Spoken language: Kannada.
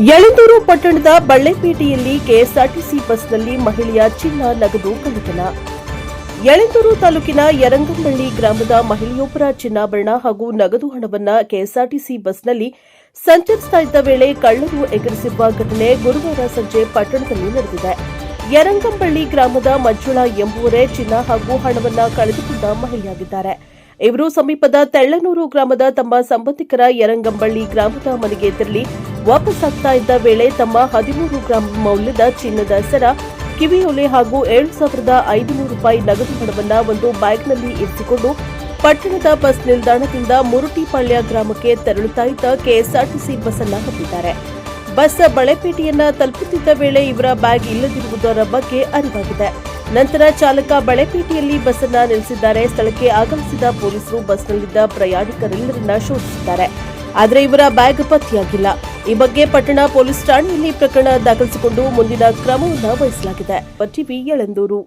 ಯಳಂದೂರು ಪಟ್ಟಣದ ಬಳ್ಳೆಪೇಟೆಯಲ್ಲಿ ಕೆಎಸ್ಆರ್ಟಿಸಿ ಬಸ್ನಲ್ಲಿ ಮಹಿಳೆಯ ಚಿನ್ನ ನಗದು ಕಳ್ಳತನ. ಯಳಂದೂರು ತಾಲೂಕಿನ ಯರಂಗಂಬಳ್ಳಿ ಗ್ರಾಮದ ಮಹಿಳೆಯೊಬ್ಬರ ಚಿನ್ನಾಭರಣ ಹಾಗೂ ನಗದು ಹಣವನ್ನು ಕೆಎಸ್ಆರ್ಟಿಸಿ ಬಸ್ನಲ್ಲಿ ಸಂಚರಿಸುತ್ತಾ ಇದ್ದ ವೇಳೆ ಕಳ್ಳರು ಎಗರಿಸಿರುವ ಘಟನೆ ಗುರುವಾರ ಸಂಜೆ ಪಟ್ಟಣದಲ್ಲಿ ನಡೆದಿದೆ. ಯರಂಗಂಬಳ್ಳಿ ಗ್ರಾಮದ ಮಂಜುಳಾ ಎಂಬುವರೇ ಚಿನ್ನ ಹಾಗೂ ಹಣವನ್ನು ಕಳೆದುಕೊಂಡ ಮಹಿಳೆಯಾಗಿದ್ದಾರೆ. ಇವರು ಸಮೀಪದ ತೆಳ್ಳನೂರು ಗ್ರಾಮದ ತಮ್ಮ ಸಂಬಂಧಿಕರ ಯರಂಗಂಬಳ್ಳಿ ಗ್ರಾಮದ ಮನೆಗೆ ತೆರಳಿ ವಾಪಸ್ಸಾಗ್ತಾ ಇದ್ದ ವೇಳೆ ತಮ್ಮ 13 ಗ್ರಾಂ ಮೌಲ್ಯದ ಚಿನ್ನದ ಸರ, ಕಿವಿಯೋಲೆ ಹಾಗೂ 7,500 ರೂಪಾಯಿ ನಗದು ಹಣವನ್ನು ಒಂದು ಬ್ಯಾಗ್ನಲ್ಲಿ ಇರಿಸಿಕೊಂಡು ಪಟ್ಟಣದ ಬಸ್ ನಿಲ್ದಾಣದಿಂದ ಮುರುಟಿಪಾಳ್ಯ ಗ್ರಾಮಕ್ಕೆ ತೆರಳುತ್ತಾ ಇದ್ದ ಕೆಎಸ್ಆರ್ಟಿಸಿ ಬಸ್ ಅನ್ನು ಹತ್ತಿದ್ದಾರೆ. ಬಸ್ ಬಳೆಪೇಟೆಯನ್ನ ತಲುಪುತ್ತಿದ್ದ ವೇಳೆ ಇವರ ಬ್ಯಾಗ್ ಇಲ್ಲದಿರುವುದರ ಬಗ್ಗೆ ಅರಿವಾಗಿದೆ. ನಂತರ ಚಾಲಕ ಬಳೆಪೇಟೆಯಲ್ಲಿ ಬಸ್ ಅನ್ನು ನಿಲ್ಲಿಸಿದ್ದಾರೆ. ಸ್ಥಳಕ್ಕೆ ಆಗಮಿಸಿದ ಪೊಲೀಸರು ಬಸ್ನಲ್ಲಿದ್ದ ಪ್ರಯಾಣಿಕರೆಲ್ಲರನ್ನ ಶೋಧಿಸಿದ್ದಾರೆ. ಆದರೆ ಇವರ ಬ್ಯಾಗ್ ಪತ್ತೆಯಾಗಿಲ್ಲ. ಈ ಬಗ್ಗೆ ಪಟ್ಟಣ ಪೊಲೀಸ್ ಠಾಣೆಯಲ್ಲಿ ಪ್ರಕರಣ ದಾಖಲಿಸಿಕೊಂಡು ಮುಂದಿನ ಕ್ರಮವನ್ನು ವಹಿಸಲಾಗಿದೆ. ಟಿವಿ ಯಳಂದೂರು.